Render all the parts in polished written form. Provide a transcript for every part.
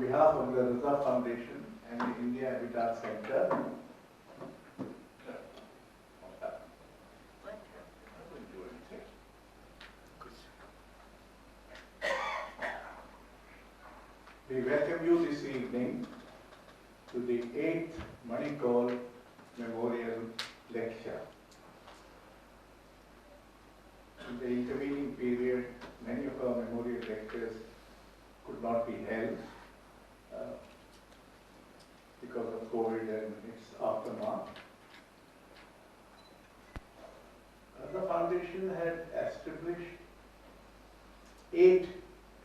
behalf of the Raza Foundation and the India Habitat Center, we welcome you this evening to the 8th Kaul Memorial Lecture. In the intervening period, many of our memorial lectures could not be held because of COVID and its aftermath. The foundation had established 8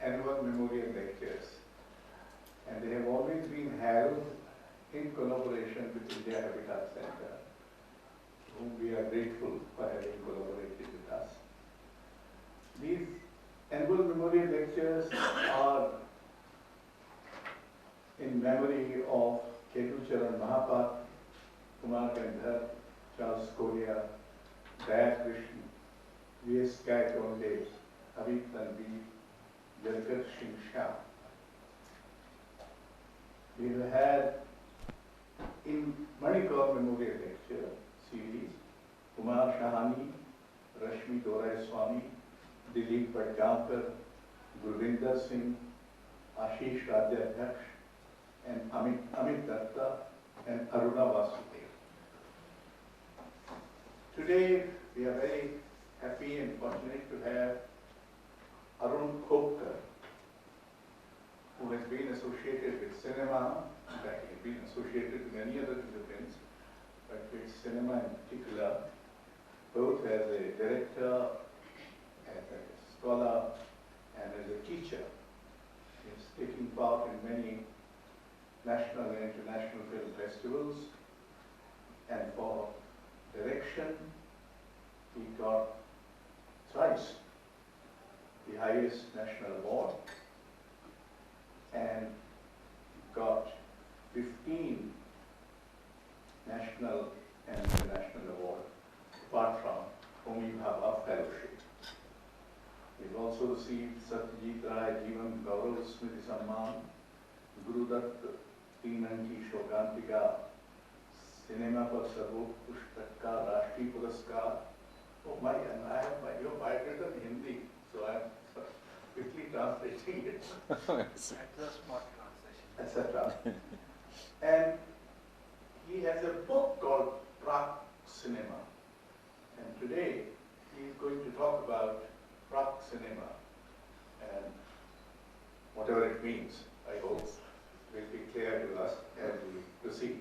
annual memorial lectures, and they have always been held in collaboration with India Habitat Center, whom we are grateful for having collaborated with us. These annual memorial lectures are in memory of Ketu Charan Mahapat, Kumar Gandhar, Charles Korea, Daya Krishna, V.S. Gaitonde, Habib Tanveer, Jalkar Singh Shah. We have had in Kaul Memorial Lecture series Kumar Shahani, Rashmi Dorai Swami, Dilip Bhatgankar, Gurvinder Singh, Ashish Radyadhyaksh, and Amit Datta and Aruna Vasudev. Today we are very happy and fortunate to have Arun Khopkar, who has been associated with cinema. In fact, he has been associated with many other disciplines, but with cinema in particular, both as a director, as a scholar, and as a teacher. He is taking part in many national and international film festivals, and for direction, he got thrice the highest national award and got 15 national and international awards, apart from Bhumibhava Fellowship. He has also received Satyajit Ray Jeevan Gaurav Smriti Samman, Guru Dutt Teenanki Shogantika, Cinema for Sarvotkrishta Rashtriya Puraskar. Oh my, and I have your biodata in Hindi, so I am quickly translating it. Etc. And he has a book called Prague Cinema. And today he is going to talk about Prague Cinema and whatever it means, I hope, will be clear to us as we proceed.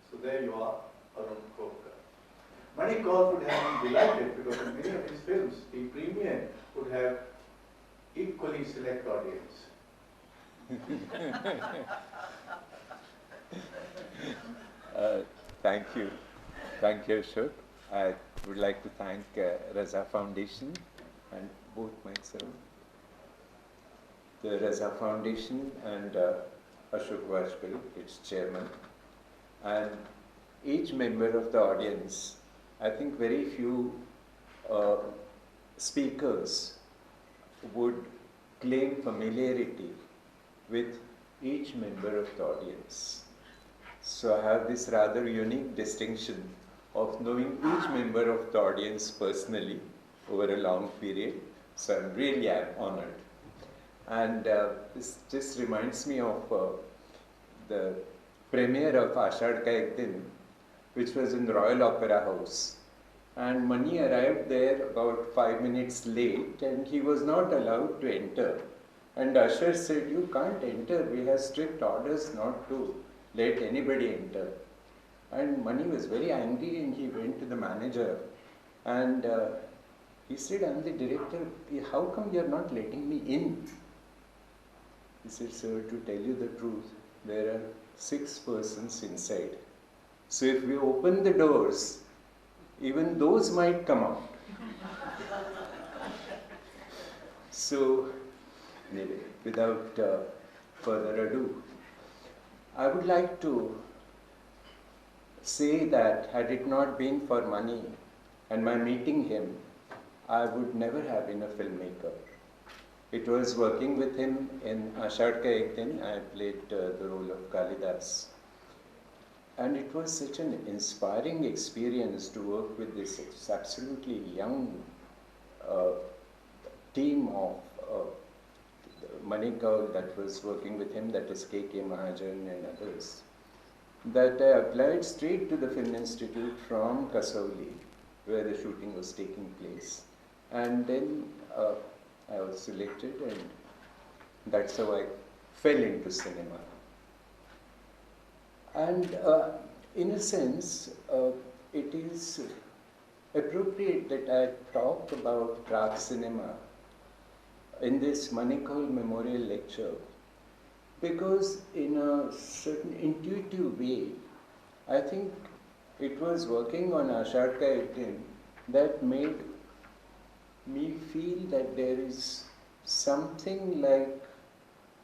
So there you are, Arun Khopkar. Kaul would have been delighted because in many of his films, the premiere would have equally select audience. Thank you. Thank you, Ashok. I would like to thank Raza Foundation and both myself, the Raza Foundation and Ashok Vajpayee, its chairman, and each member of the audience. I think very few speakers would claim familiarity with each member of the audience. So I have this rather unique distinction of knowing each member of the audience personally over a long period. So I'm really honored. And this just reminds me of the premiere of Ashad Ka Ek Din, which was in the Royal Opera House. And Mani arrived there about 5 minutes late and he was not allowed to enter. And usher said, "You can't enter, we have strict orders not to let anybody enter." And Mani was very angry and he went to the manager and he said, "I'm the director, how come you're not letting me in?" He said, "Sir, to tell you the truth, there are 6 persons inside. So if we open the doors, even those might come out." So, anyway, without further ado, I would like to say that had it not been for Mani and my meeting him, I would never have been a filmmaker. It was working with him in Ashad Ka Ek Din. I played the role of Kalidas. And it was such an inspiring experience to work with this absolutely young team of Kaul that was working with him, that is K.K. Mahajan and others, that I applied straight to the Film Institute from Kasauli, where the shooting was taking place. And then I was selected, and that's how I fell into cinema. And in a sense, it is appropriate that I talk about Prague cinema in this Kaul Memorial Lecture, because in a certain intuitive way, I think it was working on Ashad Ka Ek Din that made me feel that there is something like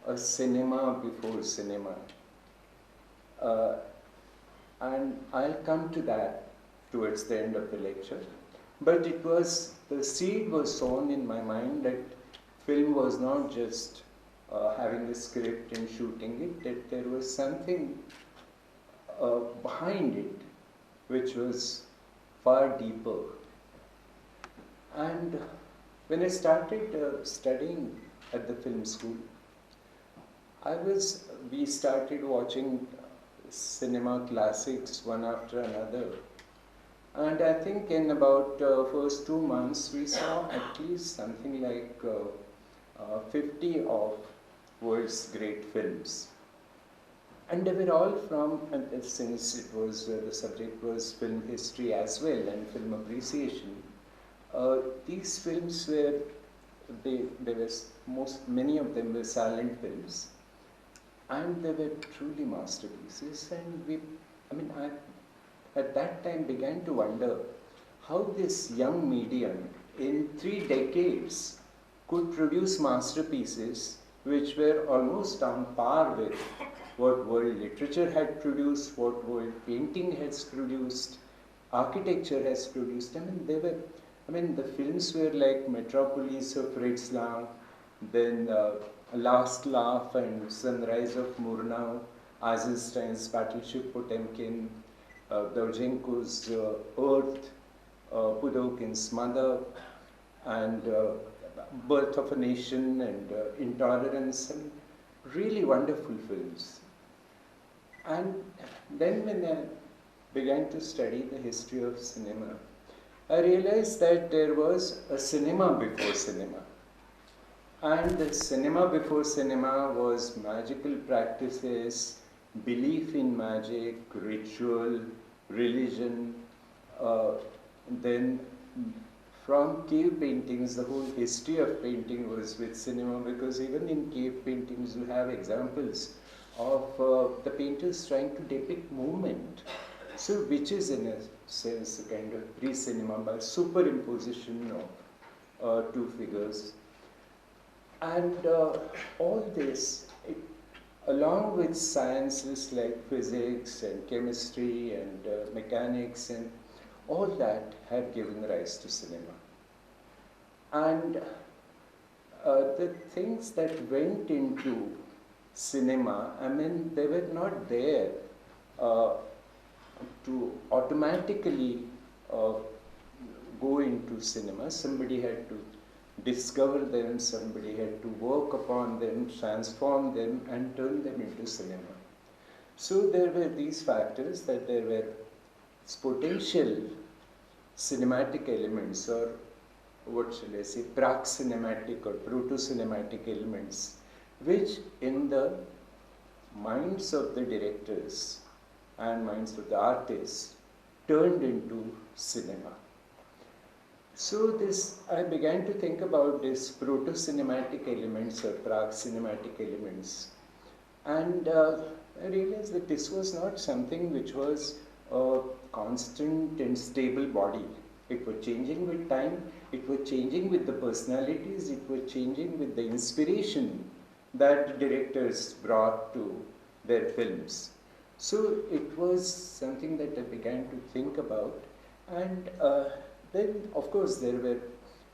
a cinema before cinema. And I'll come to that towards the end of the lecture. But it was, the seed was sown in my mind that film was not just having a script and shooting it, that there was something behind it which was far deeper. And when I started studying at the film school, we started watching cinema classics one after another. And I think in about first 2 months, we saw at least something like 50 of world's great films. And they were all from, and since it was, the subject was film history as well and film appreciation, these films were, many of them were silent films. And they were truly masterpieces, and I at that time began to wonder how this young medium in 3 decades could produce masterpieces which were almost on par with what world literature had produced, what world painting has produced, architecture has produced. The films were like Metropolis of Fritz Lang, then Last Laugh and Sunrise of Murnau, Eisenstein's Battleship Potemkin, Dovzhenko's Earth, Pudovkin's Mother, and Birth of a Nation and Intolerance, and really wonderful films. And then when I began to study the history of cinema, I realized that there was a cinema before cinema. And the cinema before cinema was magical practices, belief in magic, ritual, religion. Then from cave paintings, the whole history of painting was with cinema, because even in cave paintings you have examples of the painters trying to depict movement. So which is in a sense a kind of pre-cinema by superimposition of 2 figures. And all this, along with sciences like physics and chemistry and mechanics and all that, have given rise to cinema. And the things that went into cinema, they were not there to automatically go into cinema. Somebody had to discover them, somebody had to work upon them, transform them, and turn them into cinema. So there were these factors, that there were potential cinematic elements, or what shall I say, prac-cinematic or proto-cinematic elements, which in the minds of the directors and minds of the artists turned into cinema. So I began to think about this proto-cinematic elements or prac-cinematic elements, and I realized that this was not something which was a constant and stable body. It was changing with time, it was changing with the personalities, it was changing with the inspiration that directors brought to their films. So it was something that I began to think about, and then of course there were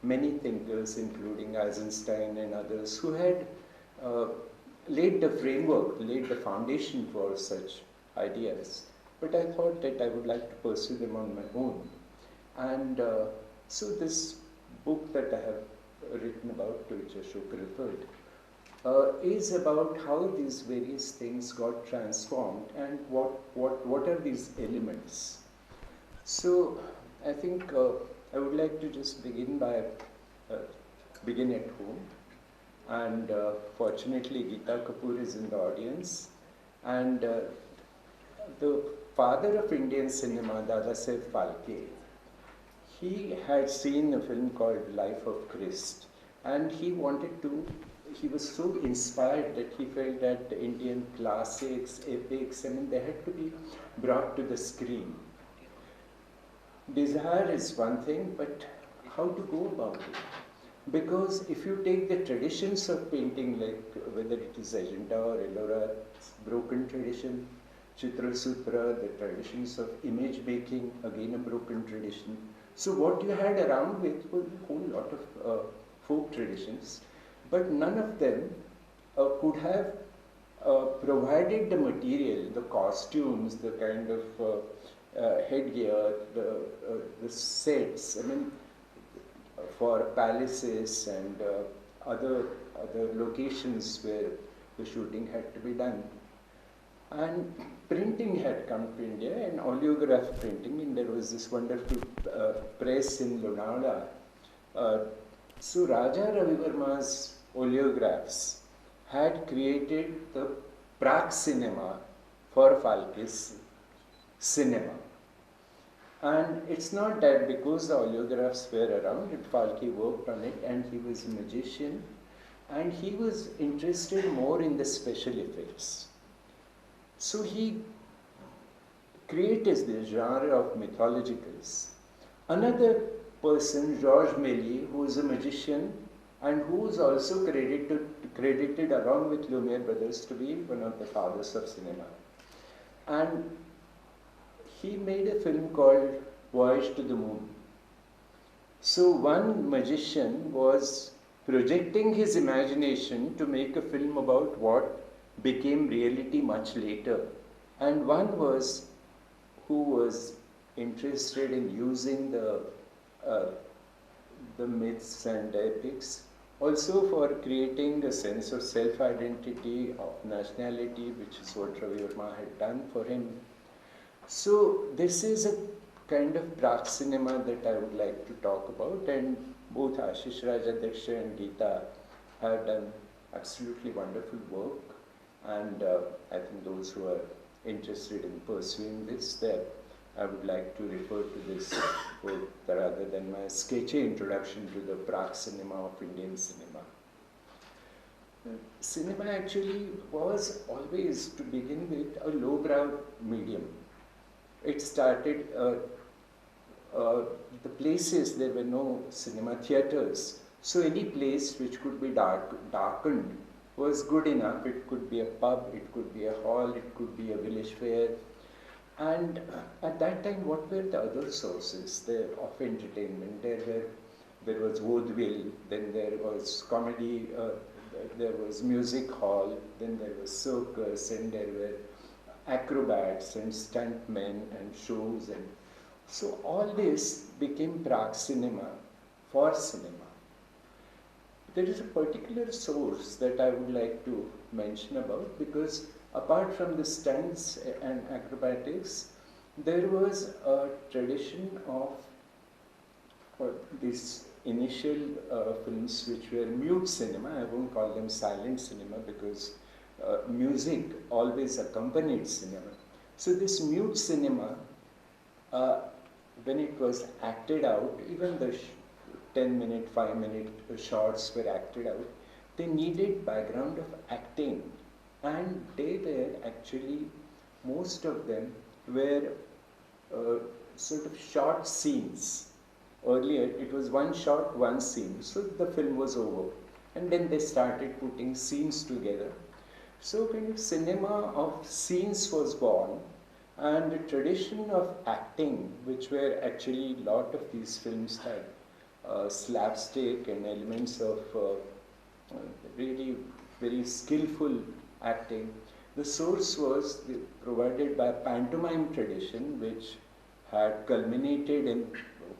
many thinkers, including Eisenstein and others, who had laid the framework, laid the foundation for such ideas. But I thought that I would like to pursue them on my own. And so this book that I have written about, to which Ashok referred, is about how these various things got transformed and what are these elements. So I think I would like to just begin by begin at home. And fortunately, Geeta Kapoor is in the audience. And the father of Indian cinema, Dadasaheb Phalke, he had seen a film called Life of Christ, and he was so inspired that he felt that the Indian classics, epics, I mean, they had to be brought to the screen. Desire is one thing, but how to go about it? Because if you take the traditions of painting, like whether it is Ajanta or Ellora, broken tradition, Chitra Sutra, the traditions of image making, again a broken tradition. So what you had around with was a whole lot of folk traditions, but none of them could have provided the material, the costumes, the kind of headgear, the sets, I mean, for palaces and other locations where the shooting had to be done. And printing had come to India, and oleograph printing, and there was this wonderful press in Lonavala. So Raja Ravivarma's oleographs had created the Prague cinema for Phalke's cinema. And it's not that because the oleographs were around, that Phalke worked on it, and he was a magician, and he was interested more in the special effects. So he created this genre of mythologicals. Another person, Georges Méliès, who was a magician and who was also credited along with Lumiere brothers to be one of the fathers of cinema. And he made a film called Voyage to the Moon. So one magician was projecting his imagination to make a film about what became reality much later. And one was who was interested in using the myths and epics also for creating a sense of self-identity, of nationality, which is what Ravi Verma had done for him. So this is a kind of Prague cinema that I would like to talk about, and both Ashish Rajadhyaksha and Geeta have done absolutely wonderful work, and I think those who are interested in pursuing this, that I would like to refer to this book rather than my sketchy introduction to the Prague cinema of Indian cinema. Cinema actually was always, to begin with, a lowbrow medium. It started, the places, there were no cinema theatres, so any place which could be darkened was good enough. It could be a pub, it could be a hall, it could be a village fair. And at that time, what were the other sources of entertainment? There was vaudeville, then there was comedy, there was music hall, then there was circus, and there were acrobats and stuntmen and shows, and so all this became Prague cinema for cinema. There is a particular source that I would like to mention about, because apart from the stunts and acrobatics, there was a tradition of these initial films which were mute cinema. I won't call them silent cinema because music always accompanied cinema. So this mute cinema, when it was acted out, even the 10-minute, 5-minute shots were acted out, they needed background of acting. And they were actually, most of them were sort of short scenes. Earlier, it was one shot, one scene, so the film was over. And then they started putting scenes together. So kind of cinema of scenes was born, and the tradition of acting, which were actually a lot of these films had, slapstick and elements of really very skillful acting. The source was provided by a pantomime tradition which had culminated in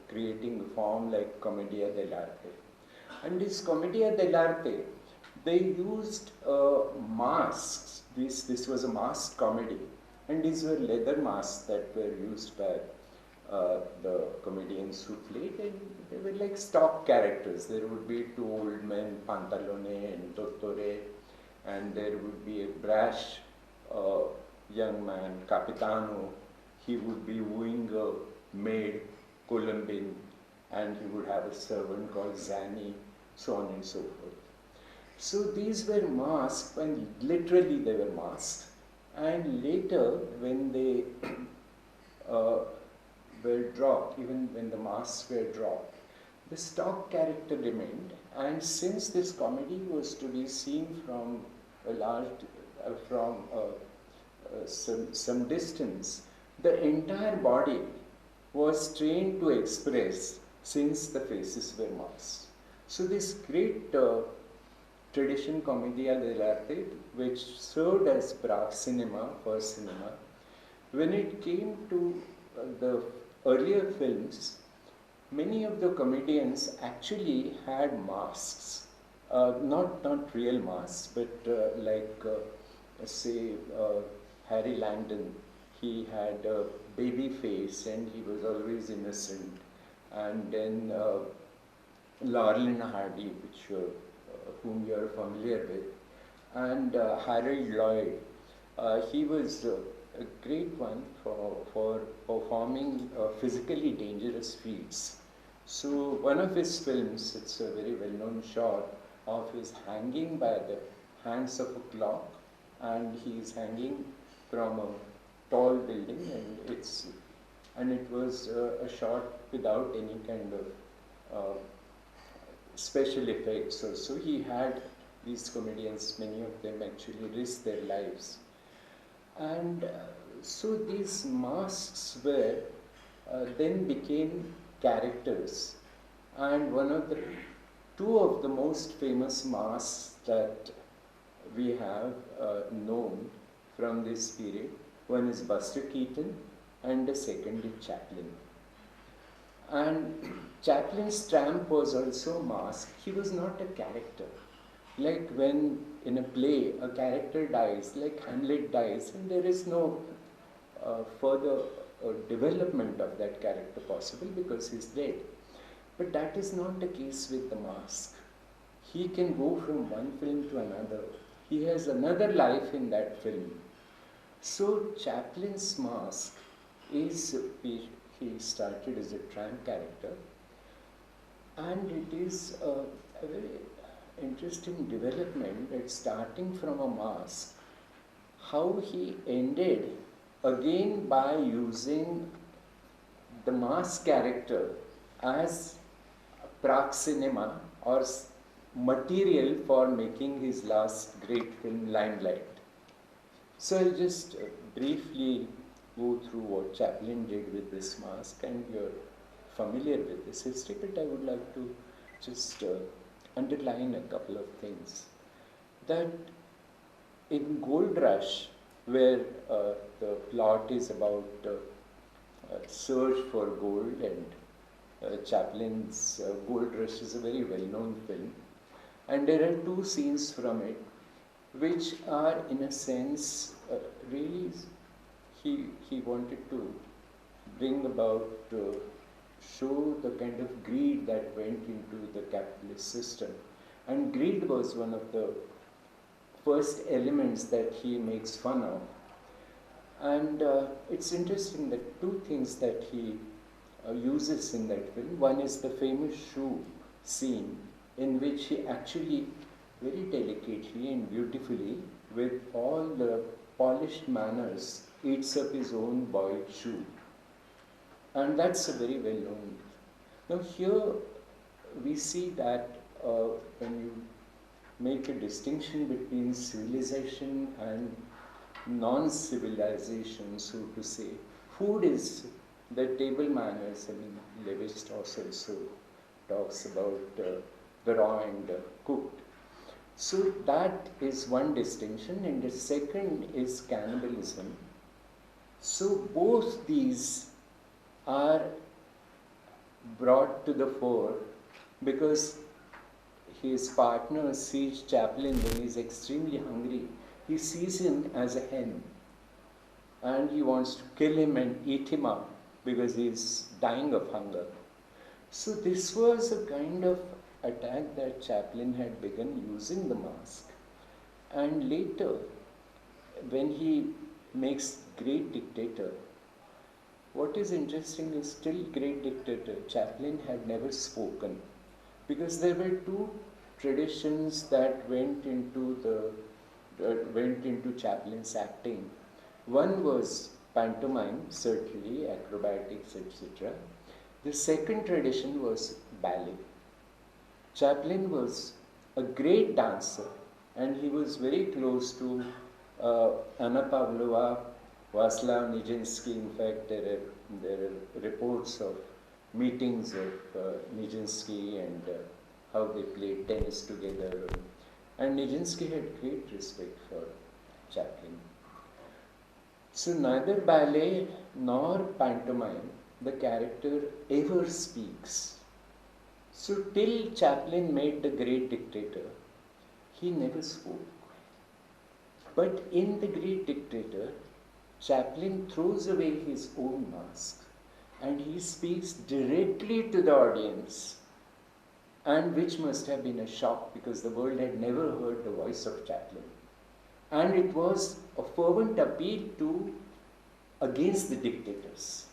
creating a form like Commedia dell'arte. And this Commedia dell'arte, they used masks. This was a masked comedy, and these were leather masks that were used by the comedians who played, and they were like stock characters. There would be two old men, Pantalone and Dottore, and there would be a brash young man, Capitano. He would be wooing a maid, Columbine, and he would have a servant called Zanni, so on and so forth. So these were masked, and literally they were masked. And later, when they were dropped, even when the masks were dropped, the stock character remained. And since this comedy was to be seen from a large, some distance, the entire body was trained to express since the faces were masked. So this great tradition, Commedia dell'arte, which served as Prague cinema for cinema, when it came to the earlier films, many of the comedians actually had masks, not real masks, but say Harry Langdon, he had a baby face and he was always innocent. And then Laurel and Hardy, whom you are familiar with, and Harold Lloyd, he was a great one for performing physically dangerous feats. So one of his films, it's a very well-known shot of his hanging by the hands of a clock, and he is hanging from a tall building, and it was a shot without any kind of special effects. So he had these comedians, many of them actually risked their lives. And so these masks were then became characters. And two of the most famous masks that we have known from this period, one is Buster Keaton and the second is Chaplin. And Chaplin's tramp was also masked. He was not a character. Like when in a play a character dies, like Hamlet dies, and there is no further development of that character possible because he's dead. But that is not the case with the mask. He can go from one film to another. He has another life in that film. So Chaplin's mask is, he started as a tramp character, and it is a very interesting development that starting from a mask, how he ended again by using the mask character as Prague cinema or material for making his last great film, Limelight. So I'll just briefly go through what Chaplin did with this mask, and you're familiar with this history, but I would like to just underline a couple of things. That in Gold Rush, where the plot is about search for gold, and Chaplin's Gold Rush is a very well-known film, and there are two scenes from it which are in a sense really he wanted to bring about, show the kind of greed that went into the capitalist system. And greed was one of the first elements that he makes fun of. And it's interesting that two things that he uses in that film. One is the famous shoe scene, in which he actually very delicately and beautifully, with all the polished manners, eats up his own boiled shoe. And that's a very well-known. Now here we see that when you make a distinction between civilization and non-civilization, so to say, food is the table manners. I mean, Levi-Strauss also talks about the raw and cooked. So that is one distinction, and the second is cannibalism. So both these are brought to the fore because his partner sees Chaplin when he is extremely hungry. He sees him as a hen and he wants to kill him and eat him up because he is dying of hunger. So this was a kind of attack that Chaplin had begun using the mask. And later, when he makes Great Dictator, what is interesting is still Great Dictator, Chaplin had never spoken because there were two traditions that went into Chaplin's acting. One was pantomime, certainly, acrobatics, etc. The second tradition was ballet. Chaplin was a great dancer and he was very close to Anna Pavlova, Václav Nijinsky. In fact, there are reports of meetings of Nijinsky and how they played tennis together. And Nijinsky had great respect for Chaplin. So neither ballet nor pantomime the character ever speaks. So till Chaplin made The Great Dictator, he never spoke. But in The Great Dictator, Chaplin throws away his own mask and he speaks directly to the audience, and which must have been a shock because the world had never heard the voice of Chaplin. And it was a fervent appeal against the dictators.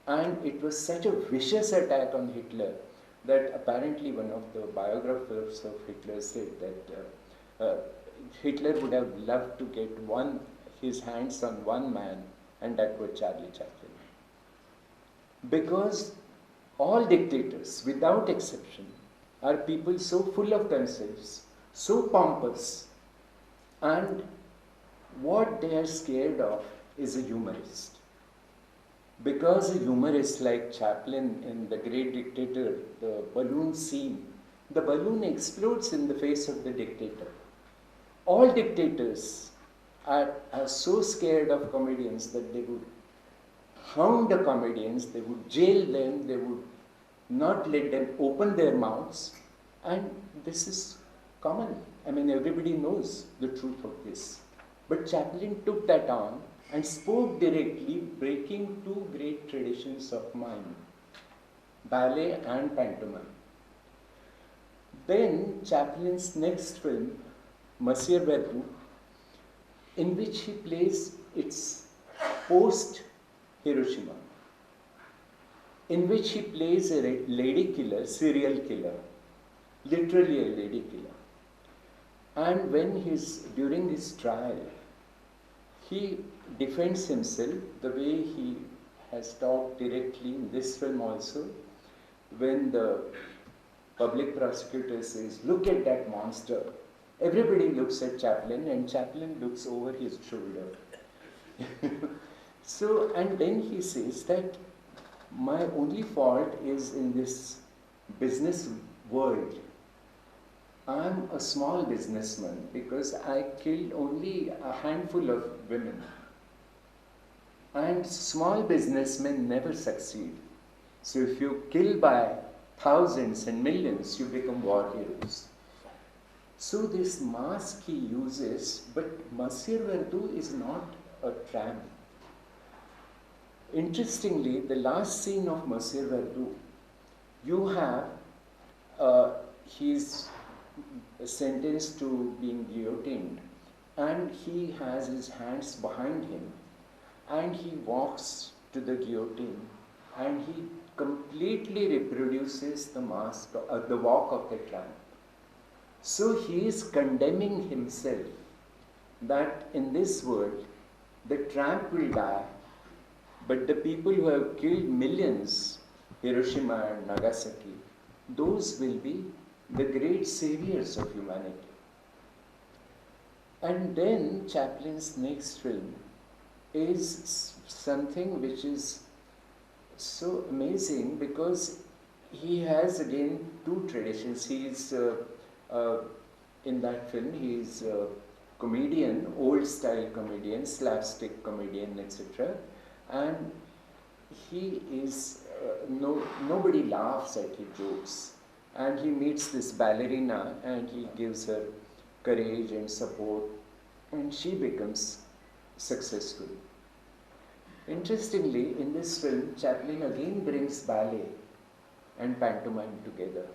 And it was such a vicious attack on Hitler that apparently one of the biographers of Hitler said that Hitler would have loved to get his hands on one man, and that was Charlie Chaplin. Because all dictators, without exception, are people so full of themselves, so pompous, and what they are scared of is a humorist. Because a humorist like Chaplin in The Great Dictator, the balloon scene, the balloon explodes in the face of the dictator. All dictators are so scared of comedians that they would hound the comedians, they would jail them, they would not let them open their mouths, and this is common. I mean, everybody knows the truth of this. But Chaplin took that on and spoke directly, breaking two great traditions of mime, ballet and pantomime. Then Chaplin's next film, Monsieur Verdoux, in which he plays its post-Hiroshima, in which he plays a lady killer, serial killer, literally a lady killer. And during his trial, he defends himself the way he has talked directly in this film also, when the public prosecutor says, "Look at that monster." Everybody looks at Chaplin and Chaplin looks over his shoulder. So, and then he says that my only fault is in this business world. I'm a small businessman because I killed only a handful of women. And small businessmen never succeed. So if you kill by thousands and millions, you become war heroes. So this mask he uses, but Monsieur Verdoux is not a tramp. Interestingly, the last scene of Monsieur Verdoux, you have, he's sentenced to being guillotined, and he has his hands behind him, and he walks to the guillotine, and he completely reproduces the mask, the walk of the tramp. So he is condemning himself that in this world, the tramp will die, but the people who have killed millions, Hiroshima and Nagasaki, those will be the great saviors of humanity. And then Chaplin's next film is something which is so amazing because he has again two traditions. He's uh, in that film, he's a comedian, old style comedian, slapstick comedian, etc. And he is, nobody laughs at his jokes. And he meets this ballerina and he gives her courage and support, and she becomes successful. Interestingly, in this film, Chaplin again brings ballet and pantomime together.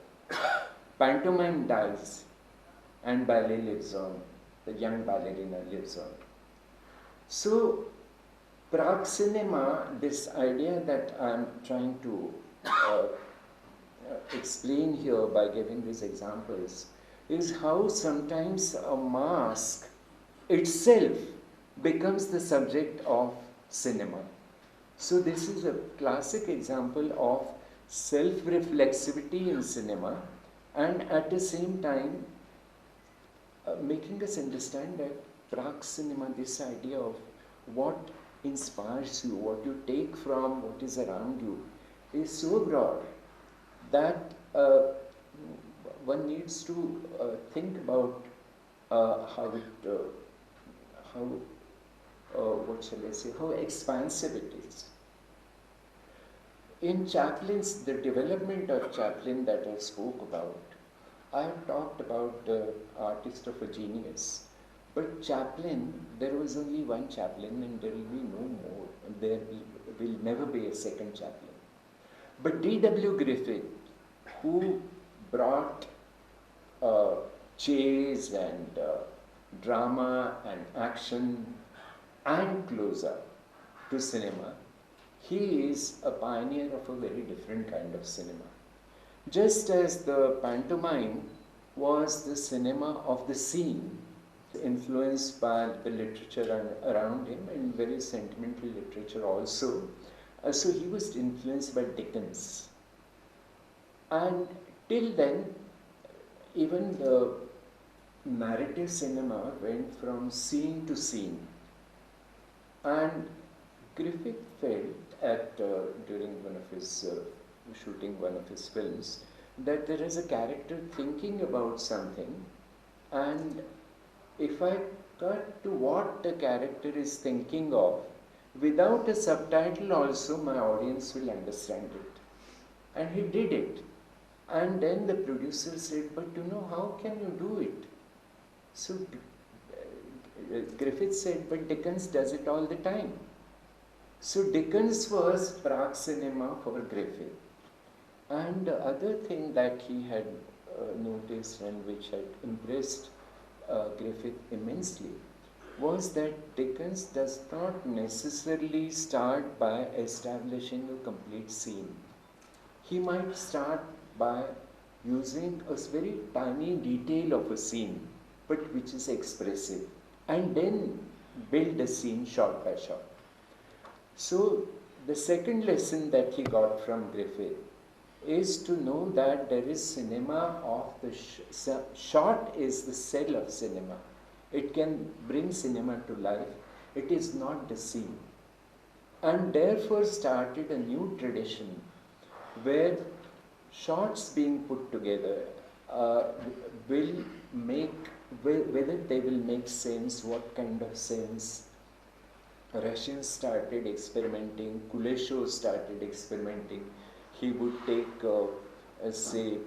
Pantomime dies and ballet lives on. The young ballerina lives on. So, Prague cinema, this idea that I'm trying to explain here by giving these examples, is how sometimes a mask itself becomes the subject of cinema. So this is a classic example of self-reflexivity in cinema, and at the same time making us understand that Prague cinema, this idea of what inspires you, what you take from what is around you, is so broad that one needs to think about how what shall I say, how expansive it is. In Chaplin's, the development of Chaplin that I spoke about, I have talked about the artist of a genius. But Chaplin, there was only one Chaplin and there will be no more. There will never be a second Chaplin. But D.W. Griffith, who brought chase and drama and action and close-up to cinema, he is a pioneer of a very different kind of cinema. Just as the pantomime was the cinema of the scene, influenced by the literature around him and very sentimental literature also. So he was influenced by Dickens. And till then, even the narrative cinema went from scene to scene. And Griffith felt during one of his shooting one of his films that there is a character thinking about something, and if I cut to what the character is thinking of, without a subtitle also my audience will understand it. And he did it. And then the producer said, but you know, how can you do it? So Griffith said, but Dickens does it all the time. So Dickens was Prague cinema for Griffith. And the other thing that he had noticed and which had impressed Griffith immensely was that Dickens does not necessarily start by establishing a complete scene. He might start by using a very tiny detail of a scene, but which is expressive, and then build a scene shot by shot. So the second lesson that he got from Griffith is to know that there is cinema of the shot is the cell of cinema. It can bring cinema to life. It is not the scene. And therefore started a new tradition where shots being put together will make, whether they will make sense, what kind of sense. Russians started experimenting, Kuleshov started experimenting. He would take, say,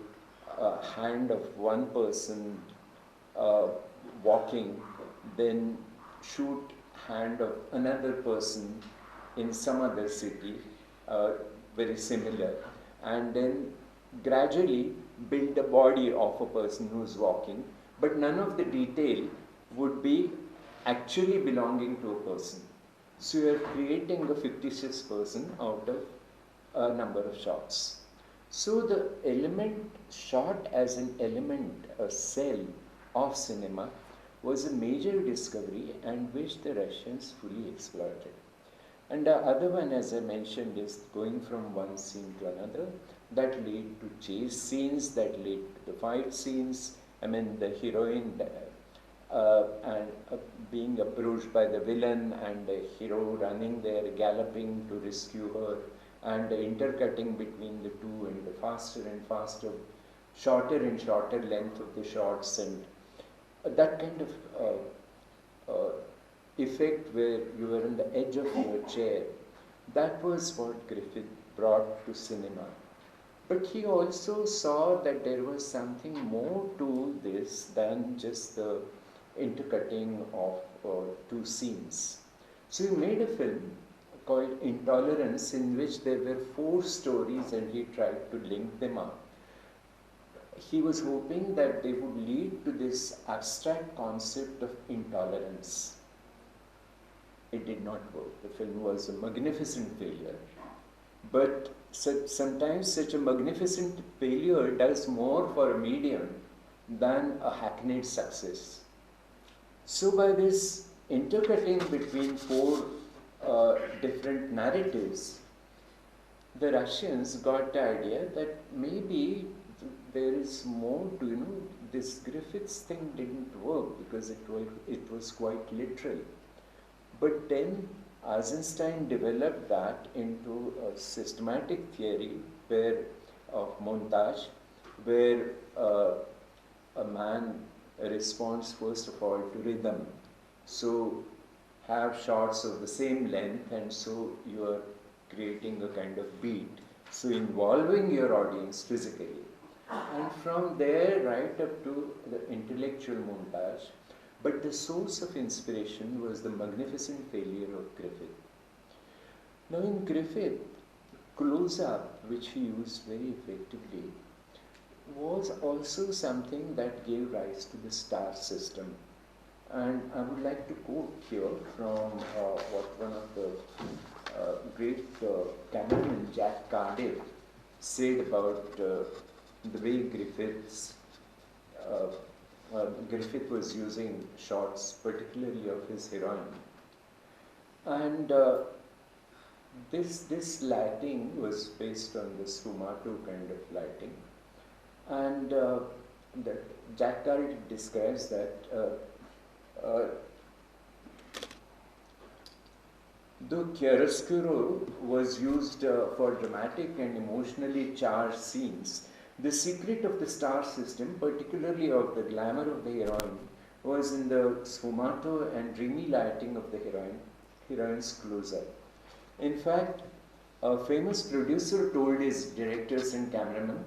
a hand of one person walking, then shoot hand of another person in some other city, very similar, and then gradually build the body of a person who's walking, but none of the detail would be actually belonging to a person. So you are creating a fictitious person out of a number of shots. So the element, shot as an element, a cell of cinema, was a major discovery and which the Russians fully exploited. And the other one, as I mentioned, is going from one scene to another, that led to chase scenes, that led to the fight scenes. I mean, the heroine being approached by the villain and the hero running there, galloping to rescue her, and the intercutting between the two, and the faster and faster, shorter and shorter length of the shots, and that kind of effect where you were on the edge of your chair. That was what Griffith brought to cinema. But he also saw that there was something more to this than just the intercutting of two scenes. So he made a film called Intolerance, in which there were 4 stories and he tried to link them up. He was hoping that they would lead to this abstract concept of intolerance. It did not work. The film was a magnificent failure. But sometimes such a magnificent failure does more for a medium than a hackneyed success. So by this intercutting between 4 different narratives, the Russians got the idea that maybe there is more to, this Griffiths thing didn't work because it was quite literal. But then Eisenstein developed that into a systematic theory of montage, where a man responds first of all to rhythm. So have shots of the same length, and so you are creating a kind of beat. So involving your audience physically. And from there right up to the intellectual montage. But the source of inspiration was the magnificent failure of Griffith. Now in Griffith, close-up, which he used very effectively, was also something that gave rise to the star system. And I would like to quote here from what one of the great cameramen, Jack Cardiff, said about the way Griffith was using shots, particularly of his heroine. And this lighting was based on the sfumato kind of lighting. And Jack Cardiff describes that though chiaroscuro was used for dramatic and emotionally charged scenes, the secret of the star system, particularly of the glamour of the heroine, was in the sfumato and dreamy lighting of the heroine's close-up. In fact, a famous producer told his directors and cameramen,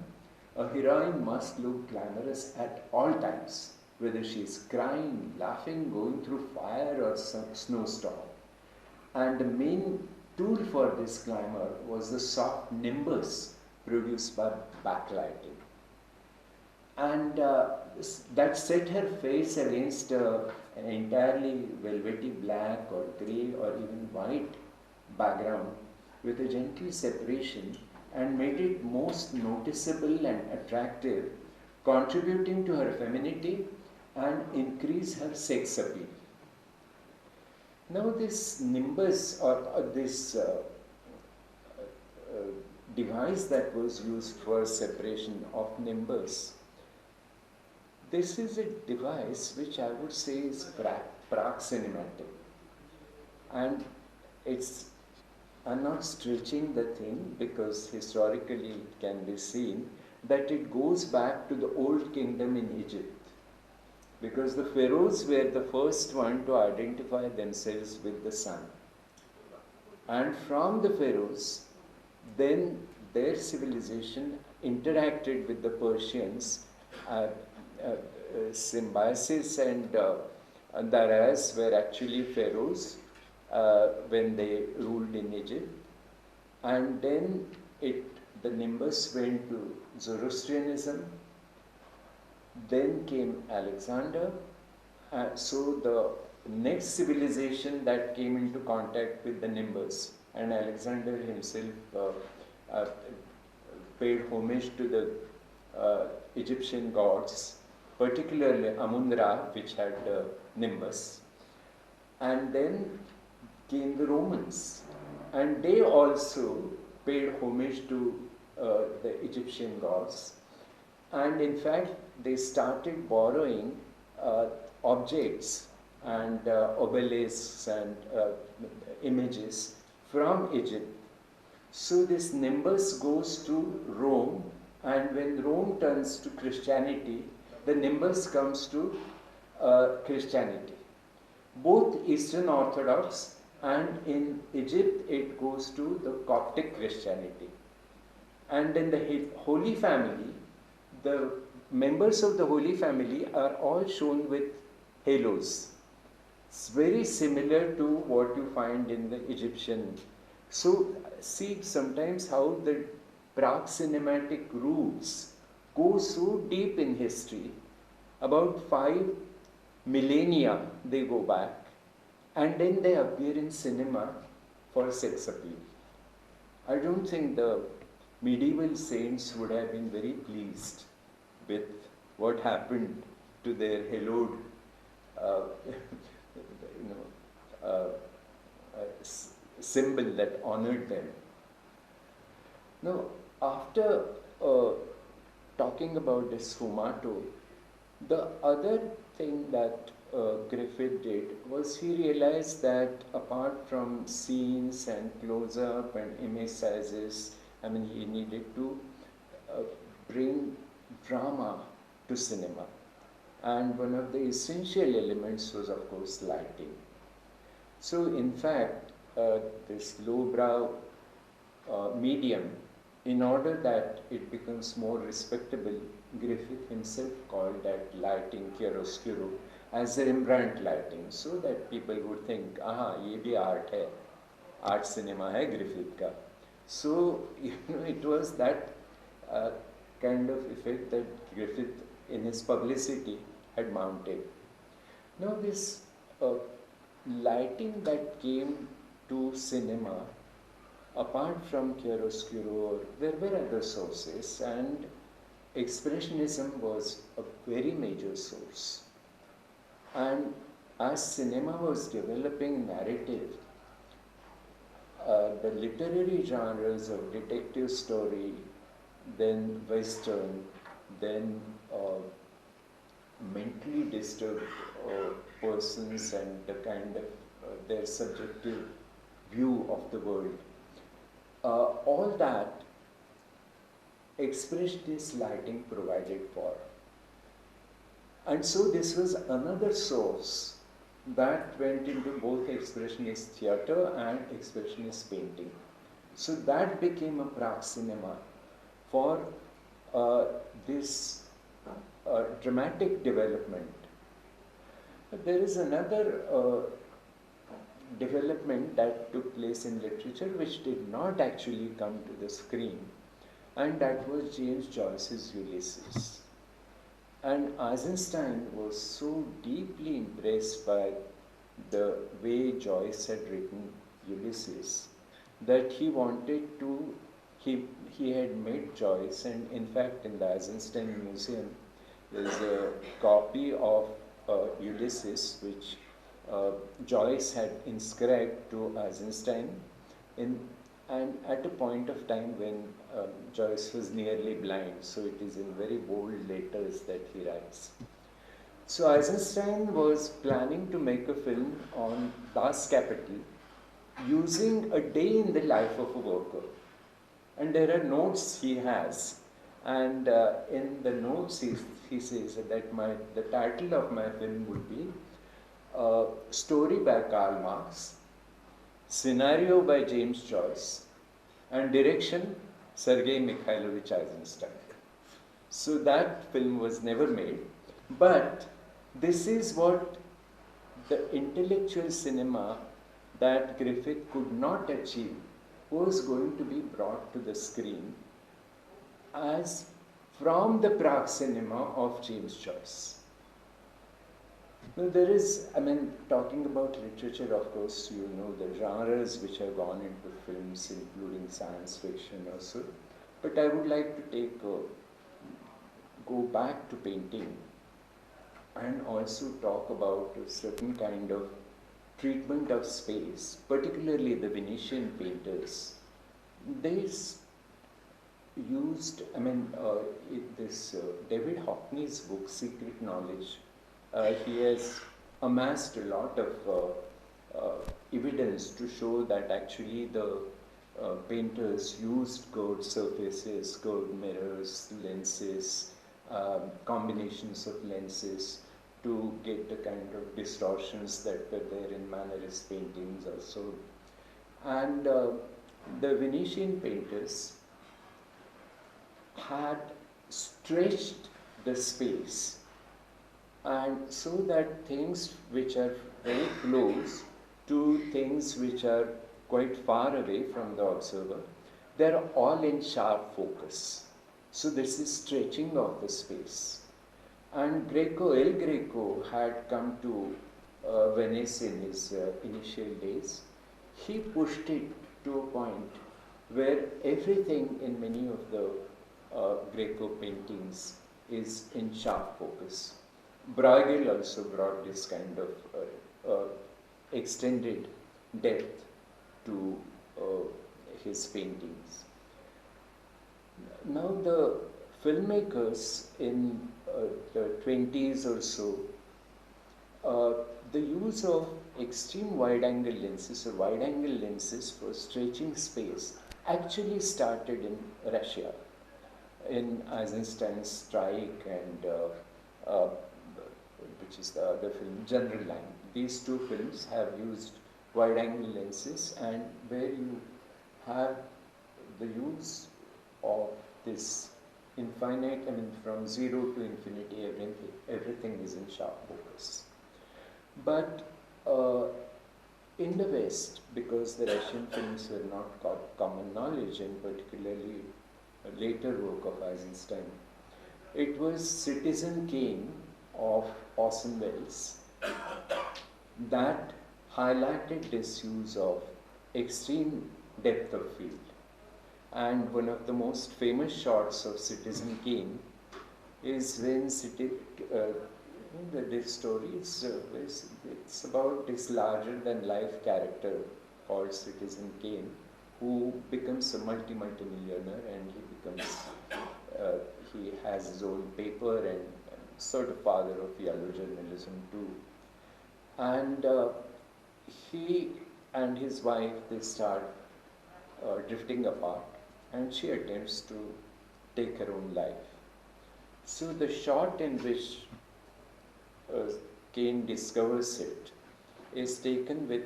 a heroine must look glamorous at all times, whether she is crying, laughing, going through fire or some snowstorm. And the main tool for this glamour was the soft nimbus produced by backlighting. And that set her face against an entirely velvety black or grey or even white background with a gentle separation, and made it most noticeable and attractive, contributing to her femininity and increase her sex appeal. Now this nimbus or this device that was used for separation of nimbus, this is a device which I would say is prax-cinematic. And I'm not stretching the thing because historically it can be seen that it goes back to the old kingdom in Egypt. Because the pharaohs were the first one to identify themselves with the sun. And from the pharaohs, then their civilization interacted with the Persians. Symbiosis and Daras were actually pharaohs when they ruled in Egypt. And then the nimbus went to Zoroastrianism. Then came Alexander. So the next civilization that came into contact with the nimbus, and Alexander himself paid homage to the Egyptian gods, particularly Amun-Ra, which had the nimbus. And then came the Romans, and they also paid homage to the Egyptian gods. And in fact, they started borrowing objects and obelisks and images from Egypt. So this nimbus goes to Rome, and when Rome turns to Christianity, the nimbus comes to Christianity. Both Eastern Orthodox, and in Egypt it goes to the Coptic Christianity. And in the Holy Family, the members of the Holy Family are all shown with halos. It's very similar to what you find in the Egyptian. So see sometimes how the Prague cinematic roots go so deep in history. About 5 millennia they go back, and then they appear in cinema for sex appeal. I don't think the medieval saints would have been very pleased with what happened to their haloed symbol that honored them. Now, after talking about the sfumato, the other thing that Griffith did was he realized that apart from scenes and close-up and image sizes, I mean, he needed to bring drama to cinema. And one of the essential elements was, of course, lighting. So, in fact, this lowbrow medium, in order that it becomes more respectable, Griffith himself called that lighting chiaroscuro as Rembrandt lighting, so that people would think, aha, ye bhi art hai, art cinema hai Griffith ka. So, it was that kind of effect that Griffith in his publicity had mounted. Now this lighting that came to cinema, apart from chiaroscuro, there were other sources, and Expressionism was a very major source. And as cinema was developing narrative, the literary genres of detective story, then Western, then mentally disturbed persons and the kind of their subjective view of the world, all that expressionist lighting provided for. And so this was another source that went into both expressionist theatre and expressionist painting. So that became a Prague cinema for this dramatic development. But there is another development that took place in literature which did not actually come to the screen, and that was James Joyce's Ulysses. And Eisenstein was so deeply impressed by the way Joyce had written Ulysses that he wanted to, he had met Joyce, and in fact in the Eisenstein Museum there is a copy of Ulysses which Joyce had inscribed to Eisenstein and at a point of time when Joyce was nearly blind, so it is in very bold letters that he writes. So Eisenstein was planning to make a film on Das Kapital using a day in the life of a worker. And there are notes he has, and in the notes he says that the title of my film would be Story by Karl Marx, Scenario by James Joyce, and direction Sergei Mikhailovich Eisenstein. So that film was never made, but this is what the intellectual cinema that Griffith could not achieve was going to be brought to the screen as from the Prague cinema of James Joyce. Now there is, I mean, talking about literature, of course, you know the genres which have gone into films, including science fiction also. But I would like to go back to painting and also talk about a certain kind of treatment of space, particularly the Venetian painters. They used, I mean, David Hockney's book, Secret Knowledge, he has amassed a lot of evidence to show that actually the painters used curved surfaces, curved mirrors, lenses, combinations of lenses to get the kind of distortions that were there in Mannerist paintings also. And the Venetian painters had stretched the space, and so that things which are very close to things which are quite far away from the observer, they're all in sharp focus. So this is stretching of the space. And El Greco had come to Venice in his initial days. He pushed it to a point where everything in many of the Greco paintings is in sharp focus. Bruegel also brought this kind of extended depth to his paintings. Now the filmmakers in the 20s or so, the use of extreme wide-angle lenses or wide-angle lenses for stretching space actually started in Russia, in Eisenstein's Strike and which is the other film, General Line. These two films have used wide-angle lenses, and where you have the use of this infinite, from 0 to infinity, everything is in sharp focus. But in the West, because the Russian films were not common knowledge, and particularly a later work of Eisenstein, it was Citizen Kane of Orson Welles that highlighted this use of extreme depth of field. And one of the most famous shots of Citizen Kane is when this story is it's about this larger-than-life character called Citizen Kane, who becomes a multi-millionaire, and he has his own paper and sort of father of yellow journalism too. And he and his wife, they start drifting apart, and she attempts to take her own life. So the shot in which Kane discovers it is taken with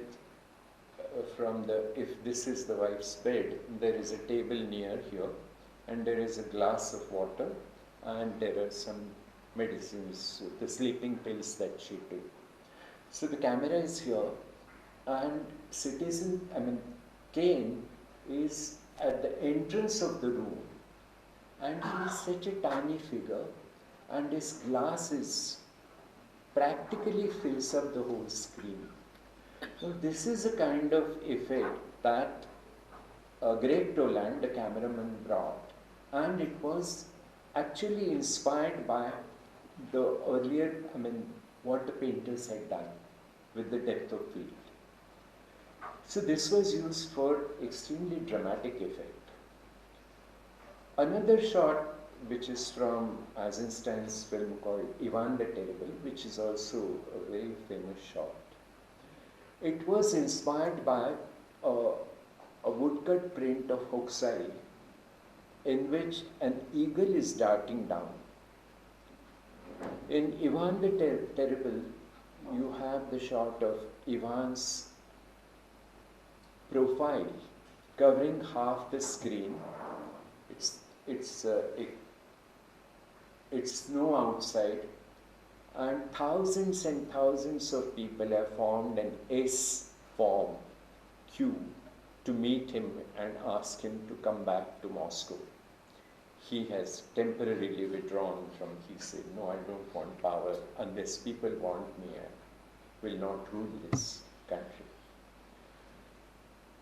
if this is the wife's bed, there is a table near here, and there is a glass of water, and there are some medicines, the sleeping pills that she took. So the camera is here, and Kane is at the entrance of the room, and he is such a tiny figure, and his glasses practically fills up the whole screen. So this is a kind of effect that Greg Toland, the cameraman, brought, and it was actually inspired by the earlier, what the painters had done with the depth of field. So this was used for extremely dramatic effect. Another shot, which is from Eisenstein's film called Ivan the Terrible, which is also a very famous shot. It was inspired by a woodcut print of Hokusai, in which an eagle is darting down. In Ivan the Terrible, you have the shot of Ivan's profile covering half the screen. It's snow outside, and thousands of people have formed an S form queue to meet him and ask him to come back to Moscow. He has temporarily withdrawn from, he said, no, I don't want power. Unless people want me, I will not rule this country.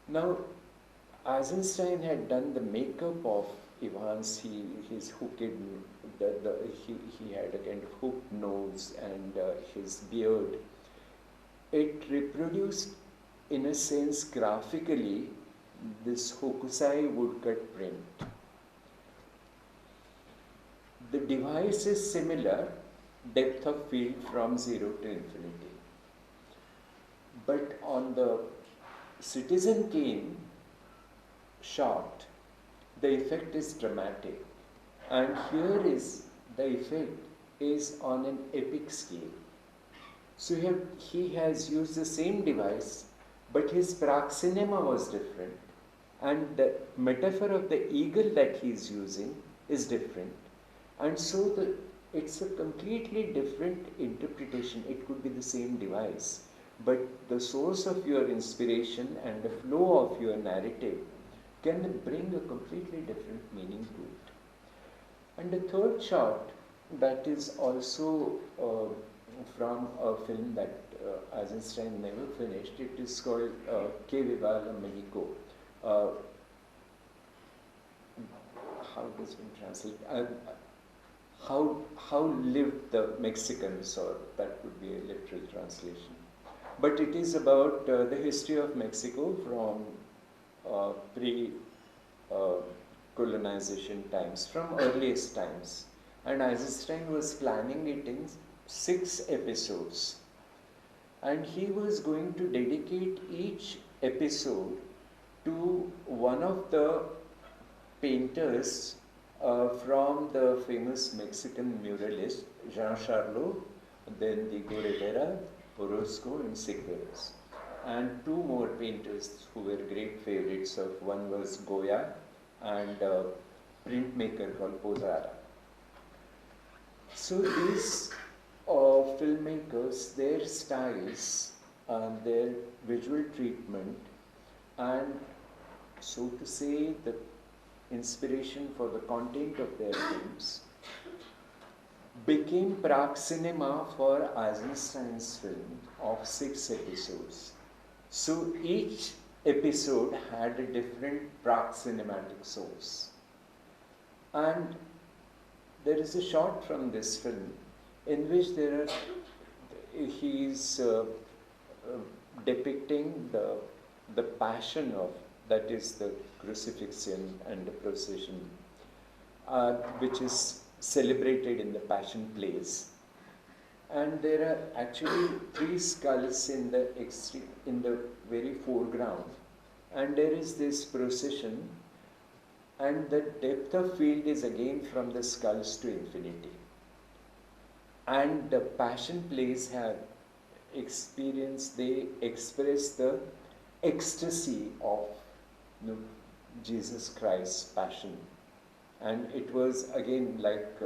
Now, Eisenstein had done the makeup of Ivan's, his hooked, he had a kind of hooked nose, and his beard. It reproduced, in a sense, graphically, this Hokusai woodcut print. The device is similar, depth of field from 0 to infinity. But on the Citizen Kane shot, the effect is dramatic. And here is the effect is on an epic scale. So he has used the same device, but his praxinema was different. And the metaphor of the eagle that he is using is different. And so it's a completely different interpretation. It could be the same device, but the source of your inspiration and the flow of your narrative can bring a completely different meaning to it. And the third shot, that is also from a film that Eisenstein never finished. It is called Que Viva la Mexico. How does one translate? How lived the Mexicans, or that would be a literal translation. But it is about the history of Mexico from pre-colonization times, from earliest times. And Eisenstein was planning it in 6 episodes. And he was going to dedicate each episode to one of the painters from the famous Mexican muralist Jean Charlot, then Diego Rivera, Orozco, and Sigueros. And 2 more painters who were great favorites of. One was Goya and a printmaker called Posada. So these filmmakers, their styles, their visual treatment, and so to say the inspiration for the content of their films became praxinema for Eisenstein's film of 6 episodes. So each episode had a different praxinematic source. And there is a shot from this film in which he is depicting the passion of, that is the crucifixion and the procession, which is celebrated in the Passion plays. And there are actually 3 skulls in the very foreground, and there is this procession, and the depth of field is again from the skulls to infinity. And the Passion plays have experienced, they express the ecstasy of Jesus Christ's passion. And it was again like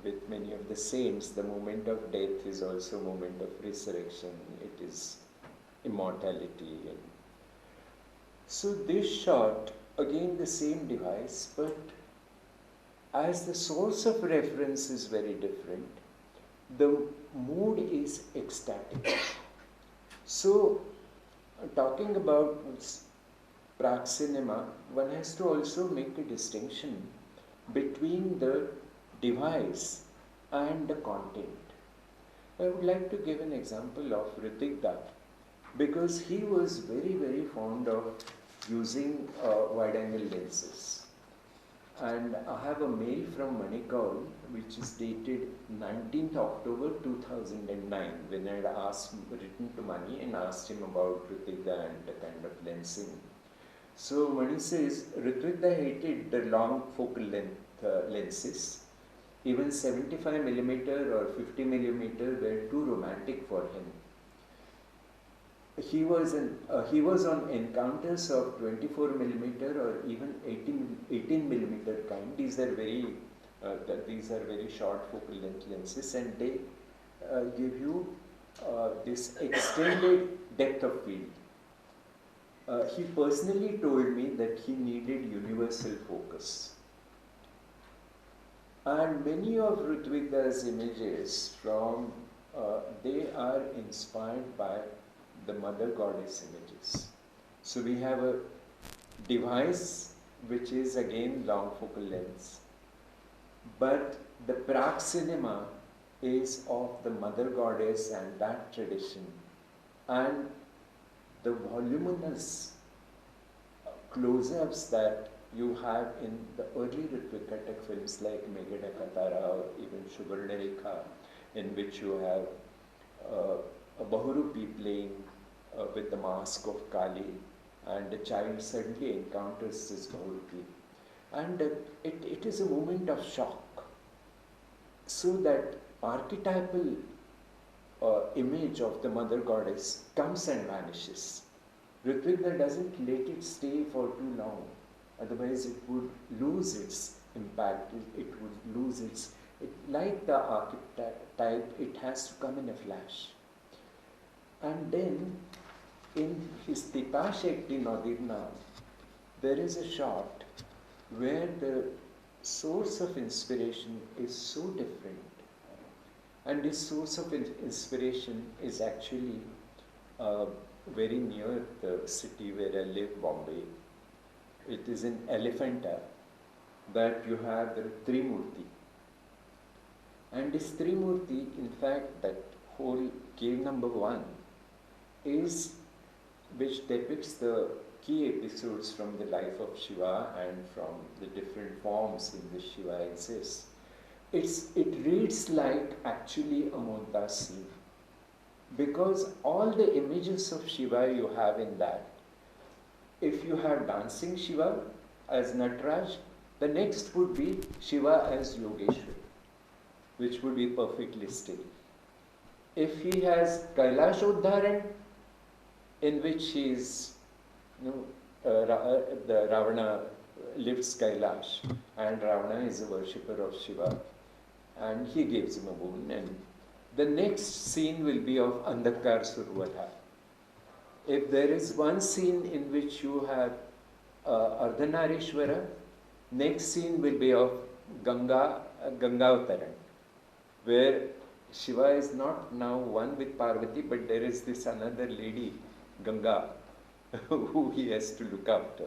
with many of the saints, the moment of death is also a moment of resurrection. It is immortality. And so this shot, again the same device, but as the source of reference is very different, the mood is ecstatic. So talking about praxinema, one has to also make a distinction between the device and the content. I would like to give an example of Hrithik Da, because he was very, very fond of using wide-angle lenses. And I have a mail from Kaul, which is dated 19th October 2009, when I had written to Mani and asked him about Hrithik Da and the kind of lensing. So Mani says, Hrithik Da hated the long focal length lenses. Even 75mm or 50mm were too romantic for him. He was on encounters of 24mm or even 18mm kind. These are very short focal length lenses, and they give you this extended depth of field. He personally told me that he needed universal focus. And many of Hrithik Da's images they are inspired by the Mother Goddess images. So we have a device which is again long focal length, but the praxinema is of the Mother Goddess and that tradition, and the voluminous close-ups that you have in the early Hrithik Katak films like Megada Katara or even Subarna Rekha, in which you have a Bahurupi playing with the mask of Kali, and the child suddenly encounters this Murti. And it is a moment of shock. So that archetypal image of the mother goddess comes and vanishes. Ritvigna doesn't let it stay for too long, otherwise it would lose its impact, it would lose its, like the archetype, it has to come in a flash. And then in his Tita Shekti Nadirna, there is a shot where the source of inspiration is so different. And this source of inspiration is actually very near the city where I live, Bombay. It is in Elephanta that you have the Trimurti. And this Trimurti, in fact, that whole cave number 1 is, which depicts the key episodes from the life of Shiva and from the different forms in which Shiva exists. It reads like actually a montage scene, because all the images of Shiva you have in that, if you have dancing Shiva as Nataraj, the next would be Shiva as Yogeshwar, which would be perfectly still. If he has Kailash Uddharan, in which he is, the Ravana lifts Kailash, and Ravana is a worshipper of Shiva, and he gives him a boon, and the next scene will be of Andhakar Survadha. If there is one scene in which you have Ardhanarishwara, next scene will be of Gangavataran, where Shiva is not now one with Parvati, but there is this another lady, Ganga, who he has to look after.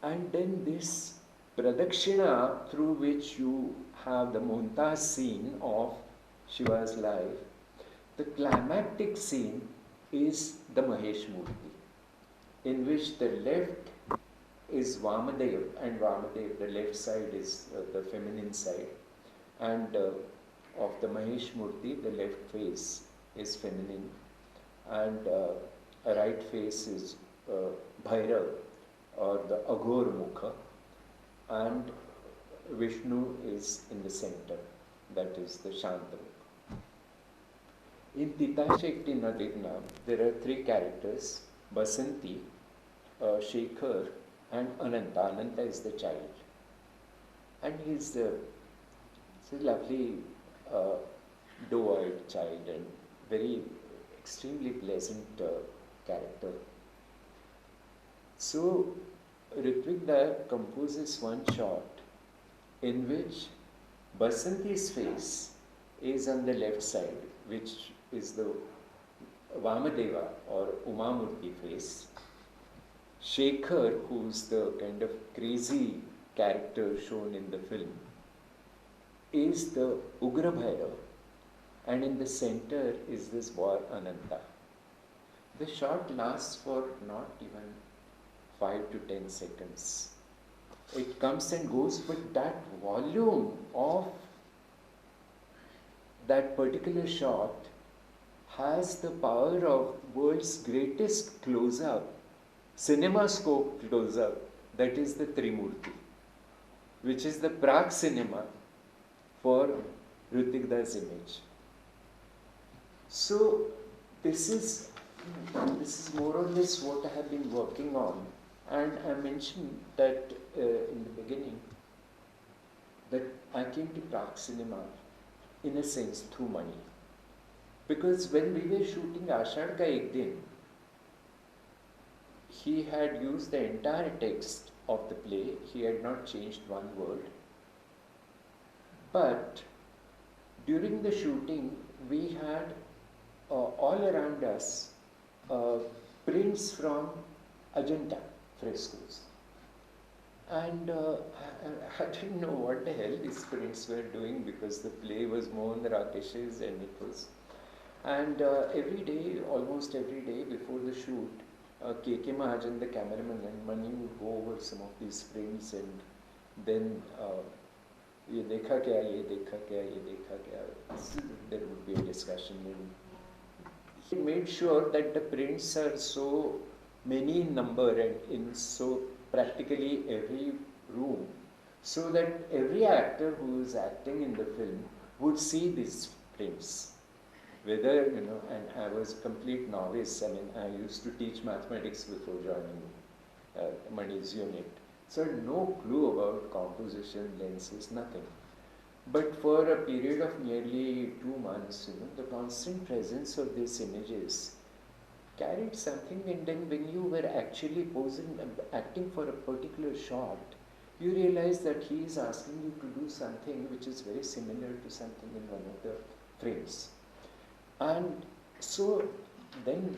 And then this Pradakshina, through which you have the montage scene of Shiva's life, the climactic scene is the Mahesh Murti, in which the left is Vamadev, and Vamadev, the left side is the feminine side, and of the Mahesh Murti, the left face is feminine, and a right face is Bhairav, or the Aghor Mukha, and Vishnu is in the center, that is the Shantamukha. In Tita Shekti Nadirna, there are 3 characters, Basanti, Shekhar, and Ananta. Ananta is the child. And he's a lovely doe-eyed child and very extremely pleasant character. So Ritvigna composes one shot in which Basanti's face is on the left side, which is the Vamadeva or Umamurti face. Shekhar, who's the kind of crazy character shown in the film, is the Ugra Bhairav, and in the center is this boy Ananta. The shot lasts for not even 5 to 10 seconds. It comes and goes, but that volume of that particular shot has the power of world's greatest close-up, cinemascope close-up, that is the Trimurti, which is the Prague cinema for Ritvigna's image. So this is more or less what I have been working on, and I mentioned that in the beginning that I came to Prague cinema in a sense through money, because when we were shooting Ashad Ka Ek Din, he had used the entire text of the play. He had not changed one word. But during the shooting, we had all around us prints from Ajanta frescoes. And I didn't know what the hell these prints were doing, because the play was Mohan Rakesh's, and it was. And every day, almost every day before the shoot, K.K. Mahajan, the cameraman, and Mani would go over some of these prints, and then ye dekha kya, ye dekha kya, ye dekha kya. There would be a discussion. And he made sure that the prints are so many in number and in so practically every room, so that every actor who is acting in the film would see these prints. Whether, and I was a complete novice. I mean, I used to teach mathematics before joining Mani's unit. So I had no clue about composition, lenses, nothing. But for a period of nearly 2 months, the constant presence of these images carried something, and then when you were actually posing, acting for a particular shot, you realize that he is asking you to do something which is very similar to something in one of the frames. And so then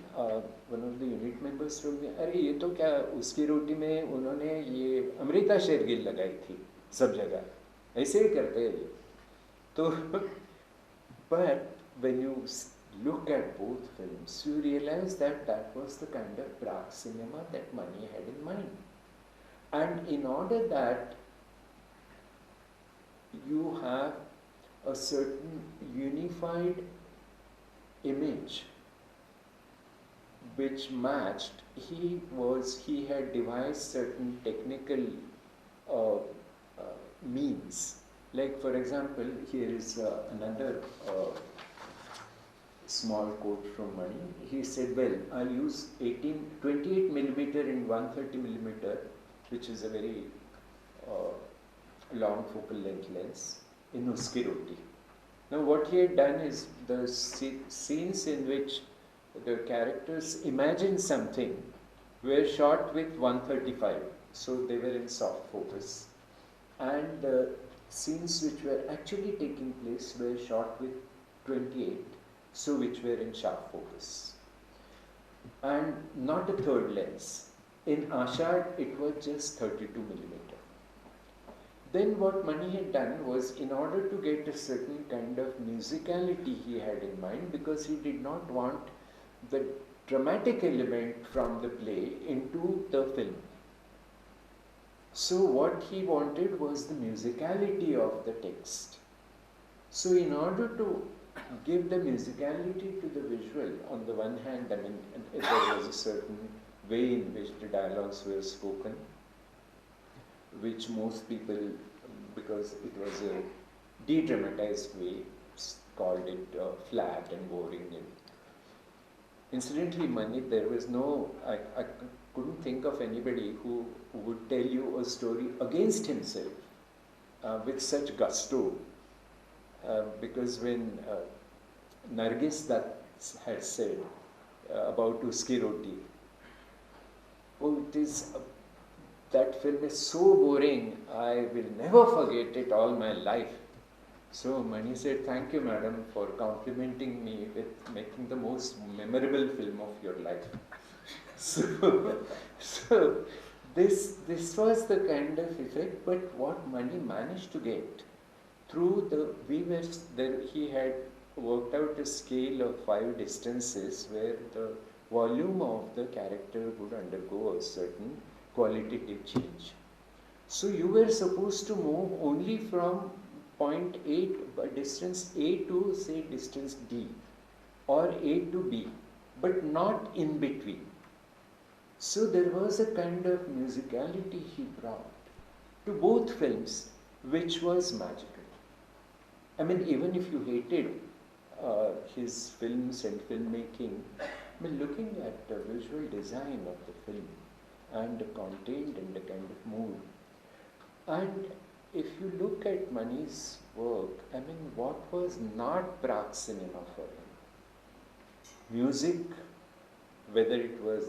one of the unit members told me, अरे ये तो क्या उसकी रोटी में उन्होंने ये अमृता शेरगिल लगाई थी सब जगह, ऐसे ही करते हैं ये. तो but when you look at both films, you realize that that was the kind of Prague cinema that Mani had in mind. And in order that you have a certain unified image which matched, he had devised certain technical means. Like, for example, here is another small quote from Mani. He said, well, I'll use 28 millimeter and 130 millimeter, which is a very long focal length lens, in Uski Roti. Now, what he had done is the scenes in which the characters imagine something were shot with 135, so they were in soft focus, and the scenes which were actually taking place were shot with 28, so which were in sharp focus, and not a third lens. In Ashad, it was just 32 millimeter. Then what Mani had done was, in order to get a certain kind of musicality he had in mind, because he did not want the dramatic element from the play into the film. So what he wanted was the musicality of the text. So in order to give the musicality to the visual, on the one hand, I mean, there was a certain way in which the dialogues were spoken, which most people, because it was a de-dramatized way, called it flat and boring. And incidentally, Mani, there was no, I couldn't think of anybody who would tell you a story against himself with such gusto, because when Nargis Dutt had said about Uski Roti, oh, it is, that film is so boring, I will never forget it all my life. So Mani said, thank you, madam, for complimenting me with making the most memorable film of your life. So this was the kind of effect, but what Mani managed to get through he had worked out a scale of 5 distances where the volume of the character would undergo a certain qualitative change. So you were supposed to move only from point A, distance A to, say, distance D, or A to B, but not in between. So there was a kind of musicality he brought to both films, which was magical. I mean, even if you hated his films and filmmaking, I mean, looking at the visual design of the film and the content and the kind of mood, and if you look at Mani's work, I mean, what was not Prague cinema for him? Music, whether it was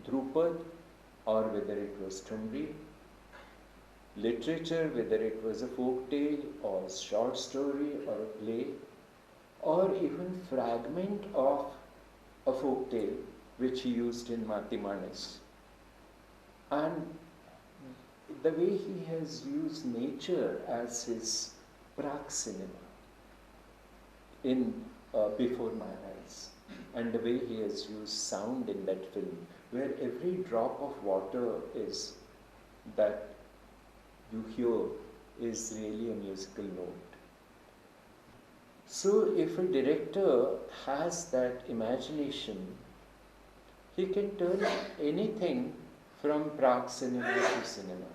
Drupad or whether it was Tumri, literature, whether it was a folk tale or short story or a play, or even fragment of a folk tale which he used in Mati Manis. And the way he has used nature as his Prague cinema in Before My Eyes, and the way he has used sound in that film, where every drop of water is that you hear is really a musical note. So if a director has that imagination He can turn anything from Prague cinema to cinema.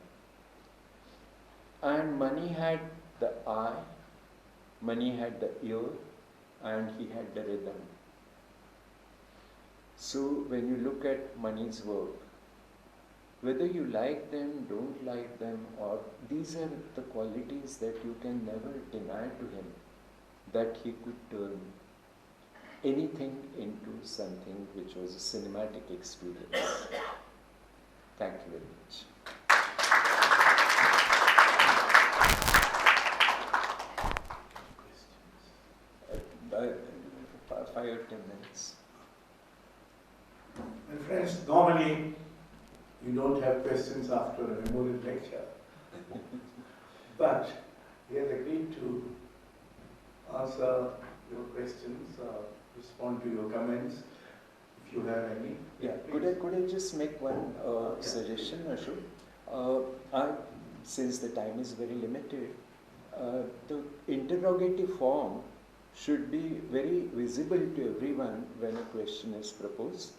And Mani had the eye, Mani had the ear, and he had the rhythm. So when you look at Mani's work, whether you like them, don't like them, or these are the qualities that you can never deny to him, that he could turn anything into something which was a cinematic experience. Thank you very much. By 5 or 10 minutes. My friends, normally you don't have questions after a memorial lecture, but he has agreed to answer your questions, respond to your comments, if you have any. Yeah, could I just make one suggestion, Ashok? Since the time is very limited, the interrogative form should be very visible to everyone when a question is proposed.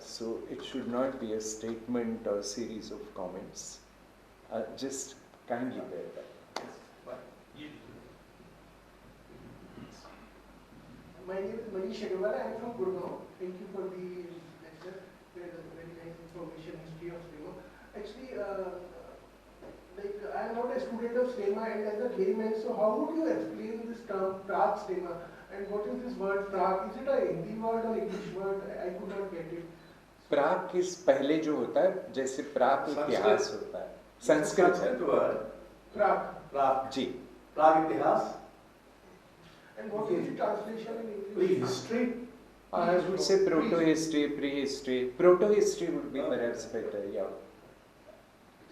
So it should not be a statement or series of comments. Just kindly bear that. My name is Manish Agarwal. I am from Gulmohar. Thank you for the lecture. There is very nice information, history of cinema. Actually, I am not a student of cinema and as a layman, so how would you explain this term Prague cinema? And what is this word Prague? Is it a Hindi word or English word? I could not get it. प्राग किस पहले जो होता है जैसे प्राग इतिहास होता है Sanskrit word. Prague. जी. Prague इतिहास. And what is the translation in English? Prehistory. I would say proto-history, prehistory. Proto-history would be perhaps better, yeah.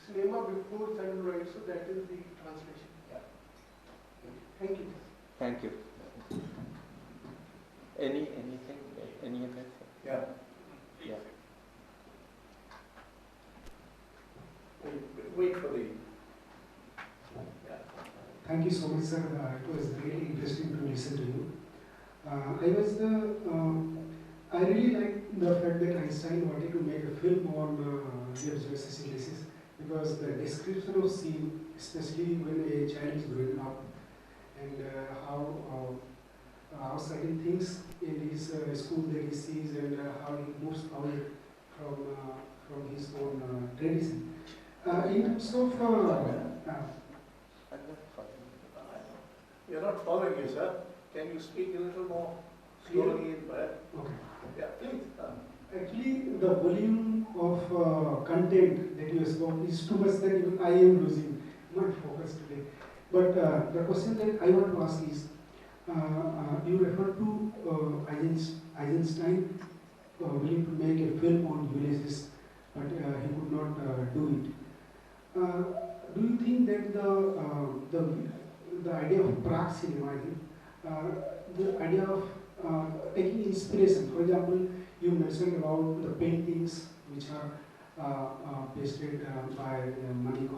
Cinema before celluloid, so that is the translation. Yeah. Thank you. Thank you. Anything? Any other thing? Yeah. Yeah. Wait for the. Yeah. Thank you so much, sir. It was really interesting to listen to you. I really like the fact that Einstein wanted to make a film on James versus Ulysses, because the description of scene, especially when a child is growing up, and how certain things in his school that he sees and how he moves away from his own tradition. In terms of You're not following you, sir. Can you speak a little more slowly and better? okay. Yeah, please. Actually, the volume of content that you spoke is too much that even I am losing my focus today. But the question that I want to ask is, you referred to Eisenstein willing to make a film on Ulysses, but he could not do it. Do you think that the idea of Prague cinema, the idea of taking inspiration, for example, you mentioned about the paintings which are pasted by Mani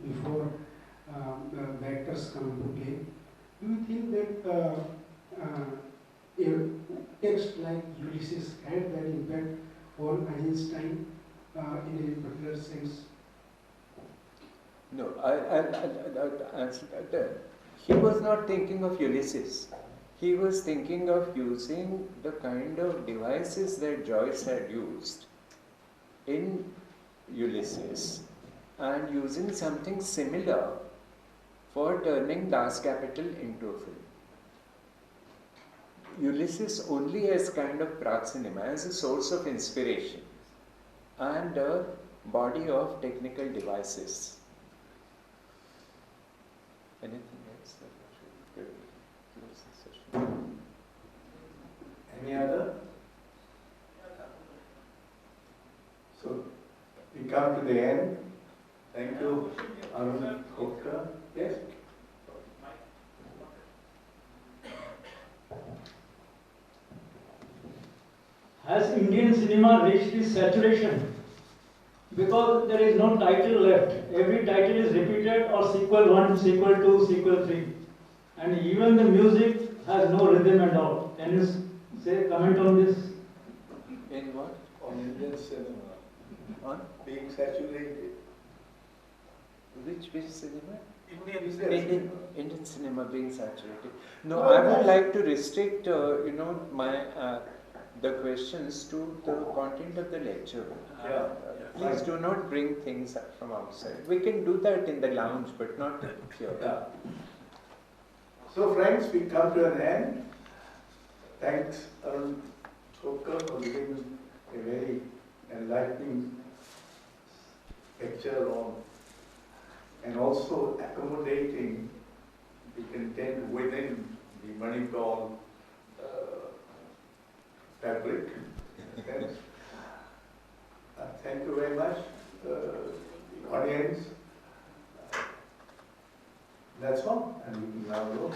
before the actors come into play. Do you think that a text like Ulysses had that impact on Eisenstein in a particular sense? No, he was not thinking of Ulysses. He was thinking of using the kind of devices that Joyce had used in Ulysses and using something similar for turning Das Kapital into a film. Ulysses only as kind of Prague cinema, as a source of inspiration and a body of technical devices. Anything else that I should close the session? Any other? So we come to the end. Thank you, Arun Khopkar. Yes? Has Indian cinema reached its saturation? Because there is no title left. Every title is repeated or sequel 1, sequel 2, sequel 3. And even the music has no rhythm at all. Can you say, comment on this? In cinema On being saturated. which cinema? Indian Indian cinema being saturated. No, Well, I would that's- like to restrict, my the questions to the content of the lecture. Yeah. Please do not bring things up from outside. We can do that in the lounge, but not here. Yeah. So friends, we come to an end. Thanks Arun Khopkar for giving a very enlightening lecture on and also accommodating the content within the Manipal fabric. Thanks. Thank you very much, the audience. That's all, and we can now go.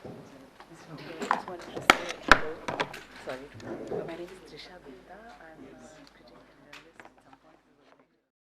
I just wanted to say hello. Sorry. My name is Trisha Gupta. I'm